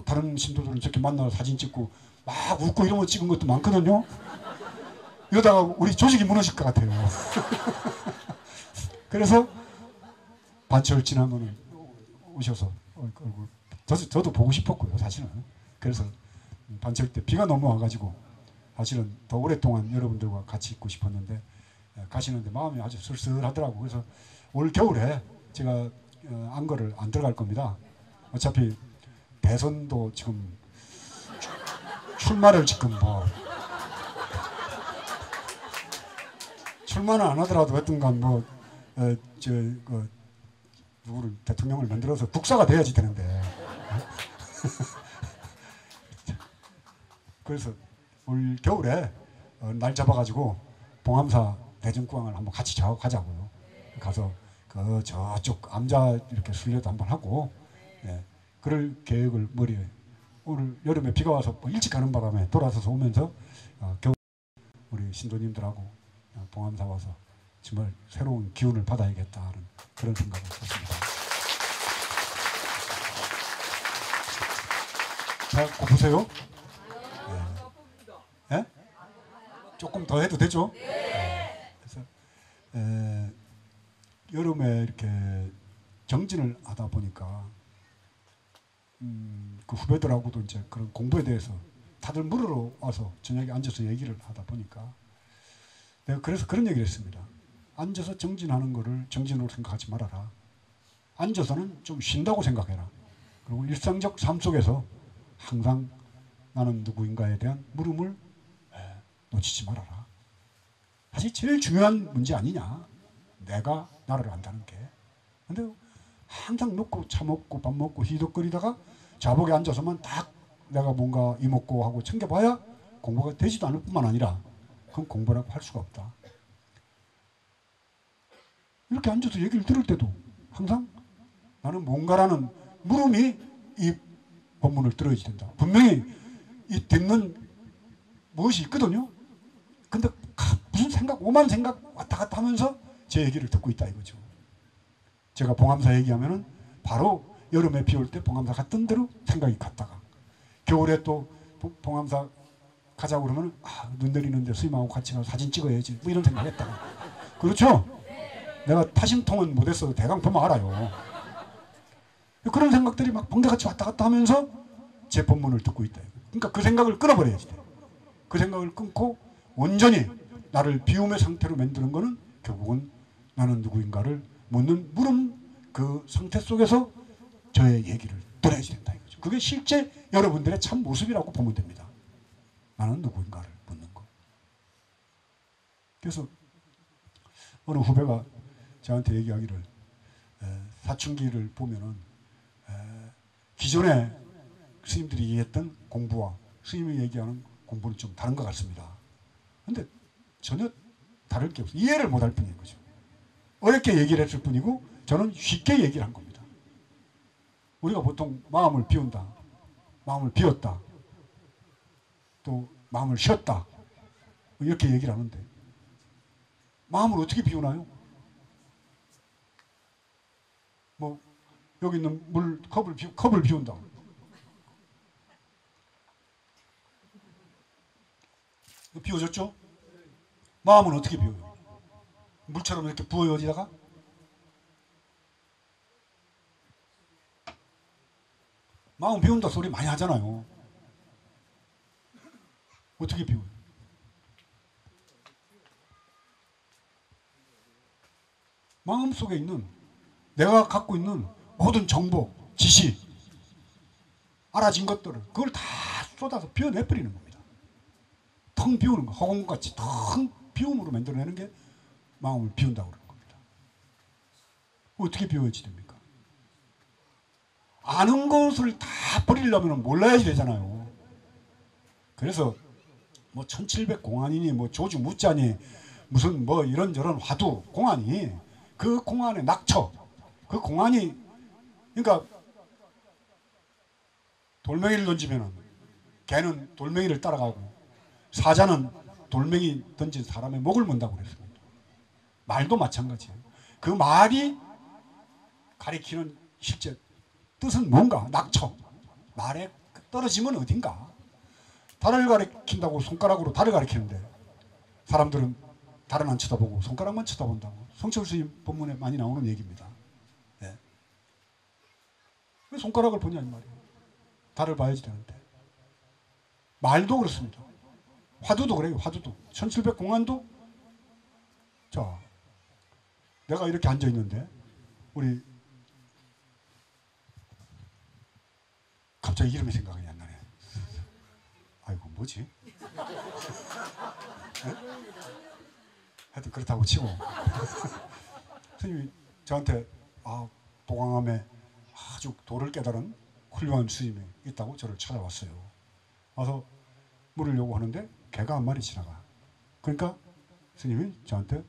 다른 신도들은 저렇게 만나서 사진 찍고 막 웃고 이런 거 찍은 것도 많거든요. 이러다가 우리 조직이 무너질 것 같아요. 그래서 반철 지나면은 오셔서 저도 보고 싶었고요, 사실은. 그래서 반철 때 비가 너무 와가지고 사실은 더 오랫동안 여러분들과 같이 있고 싶었는데 가시는데 마음이 아주 쓸쓸하더라고. 그래서 올 겨울에 제가 안거를 안 들어갈 겁니다. 어차피 대선도 지금 출마를 지금 뭐 출마는 안 하더라도 하여튼간 뭐 누구를 대통령을 만들어서 국사가 돼야지 되는데 그래서 올 겨울에 날 잡아가지고 봉암사 대중구황을 한번 같이 가자고요. 가서 그 저쪽 암자 이렇게 순례도 한번 하고, 예, 그럴 계획을 머리에 오늘 여름에 비가 와서 일찍 가는 바람에 돌아서서 오면서 겨울 우리 신도님들하고 봉암사 와서 정말 새로운 기운을 받아야겠다는 그런 생각을 했습니다. 자, 보세요. 예? 조금 더 해도 되죠? 그래서 여름에 이렇게 정진을 하다 보니까 그 후배들하고도 이제 그런 공부에 대해서 다들 물으러 와서 저녁에 앉아서 얘기를 하다 보니까 내가 그래서 그런 얘기를 했습니다. 앉아서 정진하는 거를 정진으로 생각하지 말아라. 앉아서는 좀 쉰다고 생각해라. 그리고 일상적 삶 속에서 항상 나는 누구인가에 대한 물음을 놓치지 말아라. 사실 제일 중요한 문제 아니냐. 내가 나를 안다는 게. 근데 항상 놓고 차 먹고 밥 먹고 희덕거리다가 자복에 앉아서만 딱 내가 뭔가 이먹고 하고 챙겨봐야 공부가 되지도 않을 뿐만 아니라 그건 공부라고 할 수가 없다. 이렇게 앉아서 얘기를 들을 때도 항상 나는 뭔가라는 물음이 이 본문을 들어야지 된다. 분명히 이 듣는 무엇이 있거든요. 근데 무슨 생각, 오만 생각 왔다 갔다 하면서 제 얘기를 듣고 있다 이거죠. 제가 봉암사 얘기하면은 바로 여름에 비 올 때 봉암사 갔던 대로 생각이 갔다가 겨울에 또 봉암사 가자고 그러면 눈 내리는데 스님하고 같이 가서 사진 찍어야지 뭐 이런 생각 했다가 그렇죠? 내가 타심통은 못했어도 대강 보면 알아요. 그런 생각들이 막 번개같이 왔다 갔다 하면서 제 본문을 듣고 있다. 그러니까 그 생각을 끊어버려야지 돼. 그 생각을 끊고 온전히 나를 비움의 상태로 만드는 거는 결국은 나는 누구인가를 묻는 물음 그 상태 속에서 저의 얘기를 들어야지 된다 이거죠. 그게 실제 여러분들의 참 모습이라고 보면 됩니다. 나는 누구인가를 묻는 거. 그래서 어느 후배가 저한테 얘기하기를 사춘기를 보면은 기존에 스님들이 얘기했던 공부와 스님이 얘기하는 공부는 좀 다른 것 같습니다. 근데 전혀 다를 게 없어요. 이해를 못할 뿐인 거죠. 어렵게 얘기를 했을 뿐이고 저는 쉽게 얘기를 한 겁니다. 우리가 보통 마음을 비운다, 마음을 비웠다, 또 마음을 쉬었다 이렇게 얘기를 하는데 마음을 어떻게 비우나요? 뭐 여기 있는 물 컵을 비운다. 비워졌죠? 마음은 어떻게 비워요? 물처럼 이렇게 부어요 어디다가? 마음 비운다 소리 많이 하잖아요. 어떻게 비워요? 마음 속에 있는 내가 갖고 있는 모든 정보, 지식, 알아진 것들을 그걸 다 쏟아서 비워내버리는 겁니다. 텅 비우는 거, 허공같이 텅 비움으로 만들어내는 게 마음을 비운다고 그러는 겁니다. 어떻게 비워야지 됩니까? 아는 것을 다 버리려면 몰라야지 되잖아요. 그래서 뭐 1700 공안이니 뭐 조주 무자니 무슨 뭐 이런저런 화두 공안이 그 공안의 낙처 그 공안이 그러니까 돌멩이를 던지면은 개는 돌멩이를 따라가고 사자는 돌멩이 던진 사람의 목을 문다고 그랬습니다. 말도 마찬가지예요. 그 말이 가리키는 실제 뜻은 뭔가 낙처 말에 떨어지면 어딘가 달을 가리킨다고 손가락으로 달을 가리키는데 사람들은 달은 안 쳐다보고 손가락만 쳐다본다고 성철 스님 본문에 많이 나오는 얘기입니다. 네. 왜 손가락을 보냐 이 말이에요. 달을 봐야지 되는데 말도 그렇습니다. 화두도 그래요. 화두도 1700 공안도 자 내가 이렇게 앉아 있는데 우리 갑자기 이름이 생각이 안 나네. 아이고 뭐지? 네? 하여튼 그렇다고 치고 스님이 저한테 도강암에 아주 도를 깨달은 훌륭한 스님이 있다고 저를 찾아왔어요. 와서 물을 요구하는데 개가 한 마리 지나가. 그러니까 스님이 저한테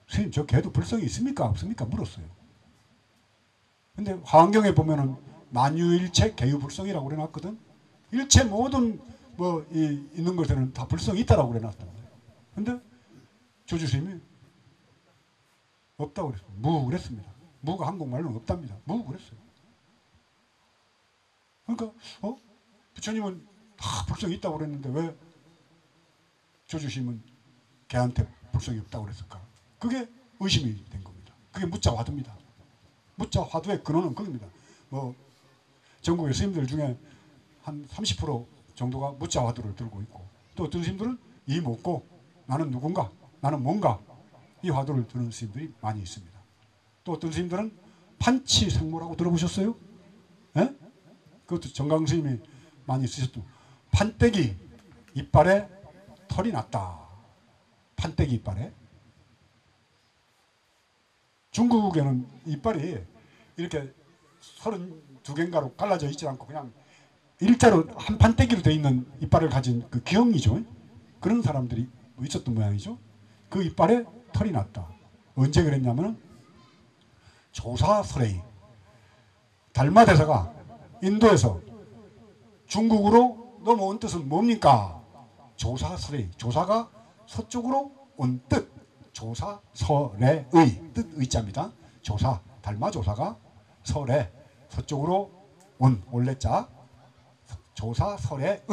스님 저 개도 불성이 있습니까 없습니까 물었어요. 근데 화엄경에 보면은 만유일체 개유불성이라고 그래놨거든. 일체 모든 뭐 있는 것에는 다 불성이 있다라고 그래놨단 말이에요. 근데 조주스님이 없다고 그랬어요. 무 그랬습니다. 무가 한국말로는 없답니다. 무 그랬어요. 그러니까 부처님은 다 불성이 있다고 그랬는데 왜 조주스님은 개한테 불성이 없다고 그랬을까? 그게 의심이 된 겁니다. 그게 무자 화두입니다. 무자 화두의 근원은 그겁니다. 뭐 전국의 스님들 중에 한 30% 정도가 무자 화두를 들고 있고, 또 어떤 스님들은 이 묻고 나는 누군가, 나는 뭔가, 이 화두를 드는 스님들이 많이 있습니다. 또 어떤 스님들은 판치생모라고 들어보셨어요? 예? 그것도 정강 스님이 많이 쓰셨던, 판때기 이빨에 털이 났다. 판때기 이빨에. 중국에는 이빨이 이렇게 32개인가로 갈라져 있지 않고 그냥 일자로 한 판때기로 되어 있는 이빨을 가진 그 기형이죠. 그런 사람들이 있었던 모양이죠. 그 이빨에 털이 났다. 언제 그랬냐면 조사설의 달마 대사가 인도에서 중국으로 넘어온 뜻은 뭡니까? 조사설의, 조사가 서쪽으로 온 뜻, 조사설의 뜻 의자입니다. 조사, 달마 조사가 설에 서쪽으로 온 올레자, 조사설의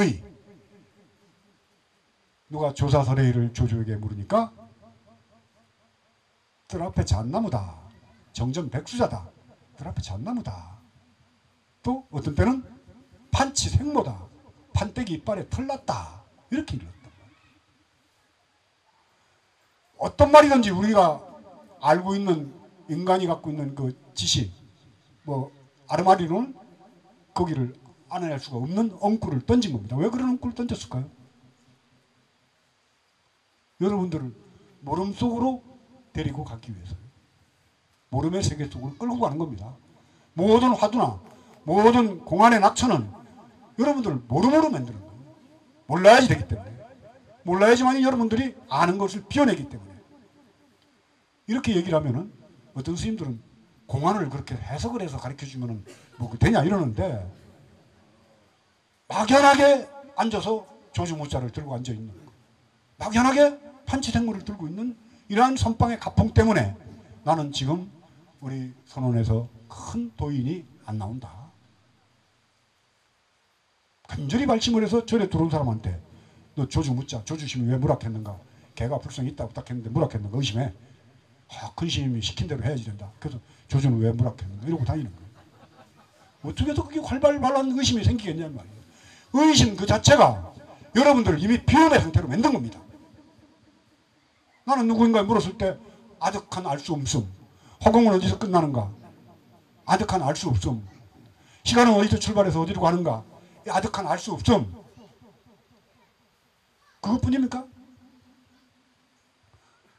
누가 조사설의를 조조에게 물으니까 뜰 앞에 잣나무다, 정전백수자다, 뜰 앞에 잣나무다. 또 어떤 때는 판치생모다, 판때기 이빨에 털났다, 이렇게 일렀다. 어떤 말이든지 우리가 알고 있는, 인간이 갖고 있는 그 지식, 뭐 아르마리로는 거기를 알아낼 수가 없는 엉쿨을 던진 겁니다. 왜 그런 엉쿨을 던졌을까요? 여러분들을 모름 속으로 데리고 가기 위해서요. 모름의 세계 속으로 끌고 가는 겁니다. 모든 화두나 모든 공안의 낙천은 여러분들을 모름으로 만드는 거예요. 몰라야지 되기 때문에. 몰라야지만 여러분들이 아는 것을 비워내기 때문에. 이렇게 얘기를 하면은 어떤 스님들은 공안을 그렇게 해석을 해서 가르쳐 주면은 뭐 되냐 이러는데, 막연하게 앉아서 조주무자를 들고 앉아 있는 거, 막연하게 판치생물을 들고 있는 이러한 선방의 가풍 때문에 나는 지금 우리 선원에서 큰 도인이 안 나온다. 간절히 발심을 해서 절에 들어온 사람한테 너 조주 묻자. 조주심이 왜 무락했는가? 걔가 불성이 있다고 딱 했는데 무락했는가? 의심해. 큰 스님이 시킨 대로 해야지 된다. 그래서 조주는 왜 무락했는가? 이러고 다니는 거예요. 어떻게 해서 그게 활발한 의심이 생기겠냐는 말이에요. 의심 그 자체가 여러분들을 이미 비운의 상태로 만든 겁니다. 나는 누구인가 물었을 때 아득한 알 수 없음. 허공은 어디서 끝나는가? 아득한 알 수 없음. 시간은 어디서 출발해서 어디로 가는가? 아득한 알 수 없음. 그것뿐입니까?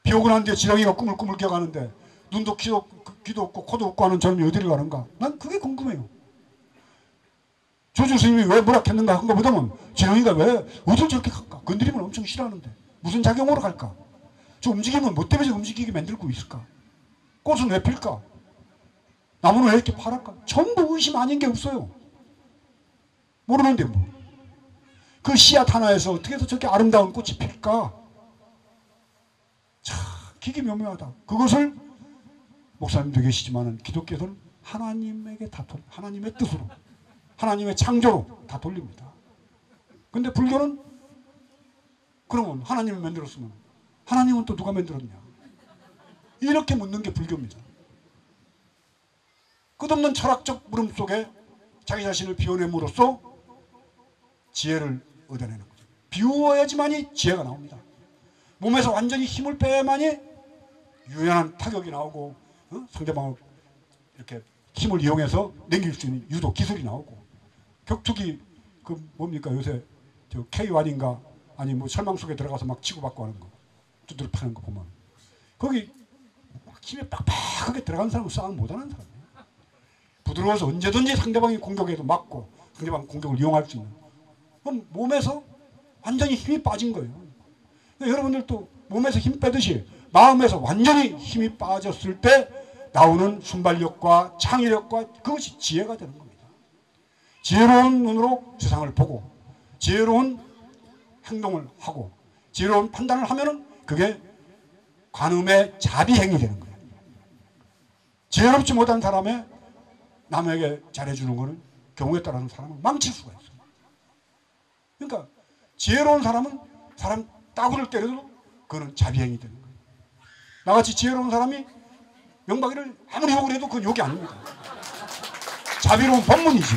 비 오고 난 뒤에 지렁이가 꾸물꾸물 기어가는데 눈도 귀도 없고 코도 없고 하는 저놈이 어디를 가는가? 난 그게 궁금해요. 조주 스님이 왜 무락했는가 한 것보다는 지렁이가 왜 어딜 저렇게 갈까? 건드리면 엄청 싫어하는데 무슨 작용으로 갈까? 저 움직이면 뭐 때문에 움직이게 만들고 있을까? 꽃은 왜 필까? 나무는 왜 이렇게 파랄까? 전부 의심 아닌 게 없어요. 모르는데 뭐. 그 씨앗 하나에서 어떻게 해서 저렇게 아름다운 꽃이 필까? 참 기기묘묘하다. 그것을 목사님도 계시지만 기독교에서는 하나님에게 다 하나님의 뜻으로, 하나님의 창조로 다 돌립니다. 근데 불교는 그러면 하나님을 만들었으면 하나님은 또 누가 만들었냐? 이렇게 묻는 게 불교입니다. 끝없는 철학적 물음 속에 자기 자신을 비워냄으로써 지혜를 얻어내는 거죠. 비워야지만이 지혜가 나옵니다. 몸에서 완전히 힘을 빼야만이 유연한 타격이 나오고, 상대방을 이렇게 힘을 이용해서 넘길 수 있는 유도 기술이 나오고, 격투기 그 뭡니까 요새 저 K1인가 아니 뭐 철망 속에 들어가서 막 치고받고 하는 거, 두드려 파는 거 보면 거기 힘이 빡빡하게 들어간 사람은 싸움 못하는 사람이에요. 부드러워서 언제든지 상대방이 공격해도 막고 상대방 공격을 이용할 수 있는, 그럼 몸에서 완전히 힘이 빠진 거예요. 여러분들도 몸에서 힘 빼듯이 마음에서 완전히 힘이 빠졌을 때 나오는 순발력과 창의력과 그것이 지혜가 되는 겁니다. 지혜로운 눈으로 세상을 보고 지혜로운 행동을 하고 지혜로운 판단을 하면은 그게 관음의 자비행이 되는 거예요. 지혜롭지 못한 사람의 남에게 잘해주는 것은 경우에 따라서 사람은 망칠 수가 있어요. 그러니까 지혜로운 사람은 사람 따구를 때려도 그거는 자비행이 되는 거예요. 나같이 지혜로운 사람이 명박이를 아무리 욕을 해도 그건 욕이 아닙니다. 자비로운 법문이지.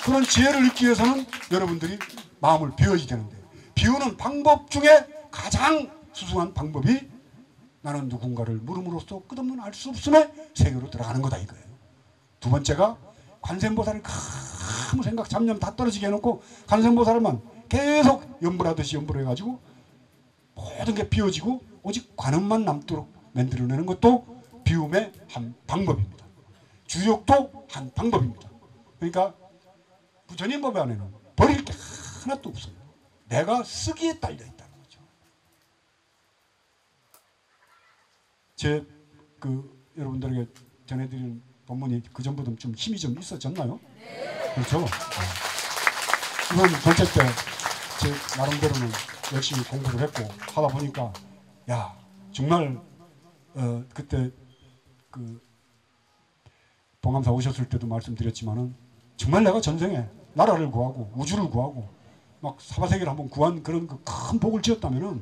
그런 지혜를 읽기 위해서는 여러분들이 마음을 비워야 되는데, 비우는 방법 중에 가장 수승한 방법이 나는 누군가를 물음으로써 끝없는 알 수 없음의 세계로 들어가는 거다 이거예요. 두 번째가 관세음보살을 아무 생각 잡념 다 떨어지게 해놓고 관세음보살만 계속 연불하듯이 연불해가지고 모든 게 비워지고 오직 관음만 남도록 만들어내는 것도 비움의 한 방법입니다. 주욕도 한 방법입니다. 그러니까 부처님법 안에는 버릴 게 하나도 없어요. 내가 쓰기에 딸려 있다는 거죠. 제 여러분들에게 전해드리는 법문이 그 전보다 좀 힘이 좀 있어졌나요? 네. 그렇죠. 이번 전체 때 제 나름대로는 열심히 공부를 했고 하다 보니까 야 정말 그때 봉암사 오셨을 때도 말씀드렸지만은 정말 내가 전생에 나라를 구하고 우주를 구하고 막 사바세계를 한번 구한 그런 그 큰 복을 지었다면은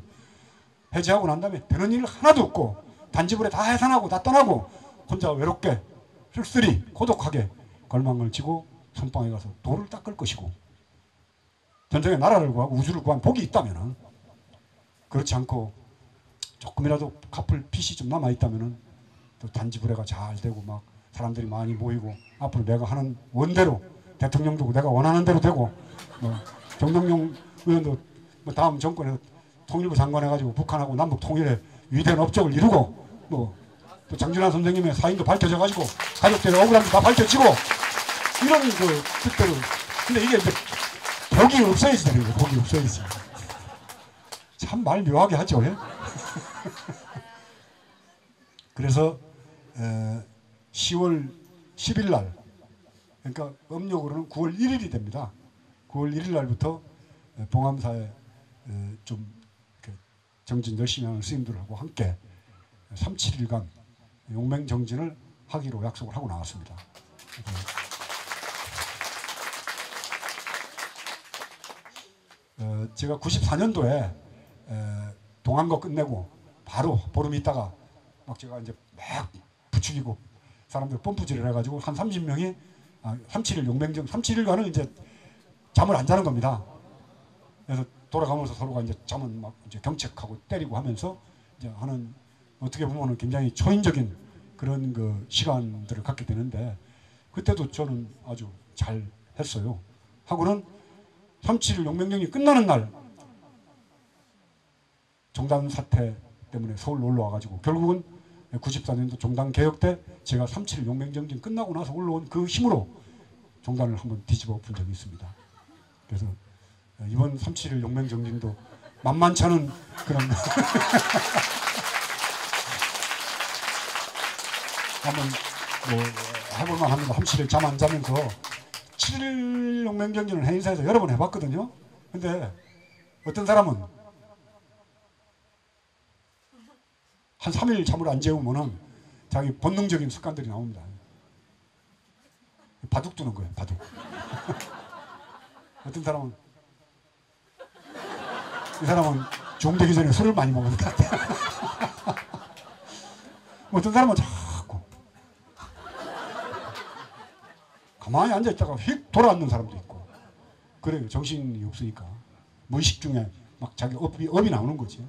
해제하고 난 다음에 되는 일 하나도 없고 단지불에 다 해산하고 다 떠나고 혼자 외롭게 쓸쓸히 고독하게 걸망을 지고 선방에 가서 돌을 닦을 것이고, 전생에 나라를 구하고 우주를 구한 복이 있다면은, 그렇지 않고 조금이라도 갚을 빚이 좀 남아있다면은 또 단지불회가 잘 되고 막 사람들이 많이 모이고 앞으로 내가 하는 원대로 대통령도 내가 원하는 대로 되고, 정동영 의원도 다음 정권에서 통일부 장관 해가지고 북한하고 남북 통일에 위대한 업적을 이루고, 또 장준환 선생님의 사인도 밝혀져가지고 가족들의 억울함도 다 밝혀지고 이런 뜻대로. 근데 이게 이제 복이 없어야지 되는 거예요. 복이 없어야지. 참 말 묘하게 하죠. 예? 그래서 10월 10일 날, 그러니까 음력으로는 9월 1일이 됩니다. 9월 1일 날부터 봉암사에 좀 정진 열심히 하는 스님들하고 함께 3-7일간 용맹정진을 하기로 약속을 하고 나왔습니다. 제가 94년도에 동안거 끝내고 바로 보름 있다가 막 제가 이제 막 부추기고 사람들 펌프질을 해가지고 한 30명이 3-7일 용맹정 3-7일간은 이제 잠을 안 자는 겁니다. 그래서 돌아가면서 서로가 이제 잠은 막 이제 경책하고 때리고 하면서 이제 하는, 어떻게 보면은 굉장히 초인적인 그런 그 시간들을 갖게 되는데, 그때도 저는 아주 잘 했어요. 하고는 3-7일 용맹정이 끝나는 날 종단 사태 때문에 서울 놀러 와가지고 결국은 94년도 종단 개혁 때 제가 3-7일 용맹정진 끝나고 나서 올라온 그 힘으로 종단을 한번 뒤집어 엎은 적이 있습니다. 그래서 이번 3-7일 용맹정진도 만만치 않은 그런 한번 해볼만 합니다. 3-7일 잠 안 자면서 7일 용맹정진을 해인사에서 여러 번 해봤거든요. 근데 어떤 사람은 한 3일 잠을 안 재우면은 자기 본능적인 습관들이 나옵니다. 바둑 두는 거예요. 바둑. 어떤 사람은 이 사람은 종되기 전에 술을 많이 먹는 것 같아요. 어떤 사람은 자꾸 가만히 앉아있다가 휙 돌아앉는 사람도 있고 그래요. 정신이 없으니까 무의식 중에 막 자기 업이 나오는 거지.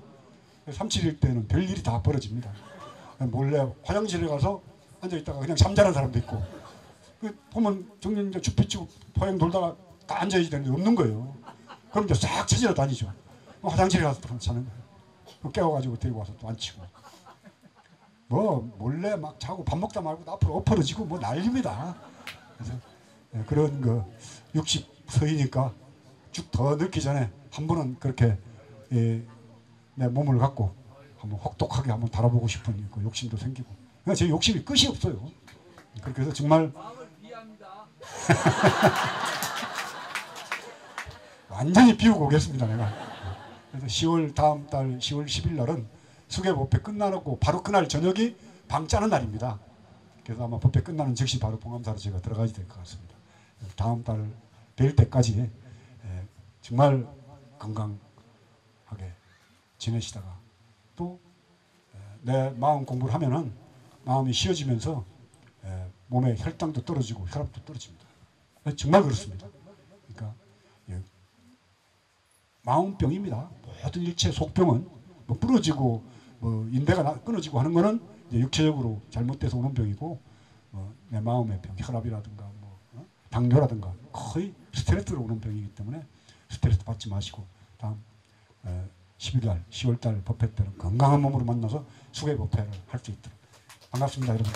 3-7일 때는 별일이 다 벌어집니다. 몰래 화장실에 가서 앉아있다가 그냥 잠자는 사람도 있고, 보면 정신 이제 주피치고 포행 돌다가 다 앉아야지 되는데 없는 거예요. 그럼 이제 싹 찾으러 다니죠. 화장실에 가서 또 자는 거예요. 깨워가지고 데리고 와서 또 앉히고. 몰래 막 자고 밥 먹다 말고 앞으로 엎어지고 난립니다. 그래서 그런 60 서이니까 쭉 더 늙기 전에 한 번은 그렇게 내 몸을 갖고 한번 혹독하게 한번 달아보고 싶은 그 욕심도 생기고. 그러니까 제 욕심이 끝이 없어요. 그렇게 해서 정말 완전히 비우고 오겠습니다. 내가. 그래서 다음 달 10월 10일 날은 수계 법회 끝나고 바로 그날 저녁이 방 짜는 날입니다. 그래서 아마 법회 끝나는 즉시 바로 봉암사로 제가 들어가야 될 것 같습니다. 다음 달 뵐 때까지 정말 건강하게 지내시다가 또 내 마음 공부를 하면은 마음이 쉬어지면서 몸의 혈당도 떨어지고 혈압도 떨어집니다. 정말 그렇습니다. 그러니까 마음병입니다. 모든 일체 속병은 뭐 부러지고 뭐 인대가 끊어지고 하는 거는 이제 육체적으로 잘못돼서 오는 병이고 내 마음의 병, 혈압이라든가 뭐 당뇨라든가 거의 스트레스로 오는 병이기 때문에 스트레스 받지 마시고 다음 11월, 10월달 법회 때는 건강한 몸으로 만나서 수계 법회를 할 수 있도록. 반갑습니다, 여러분.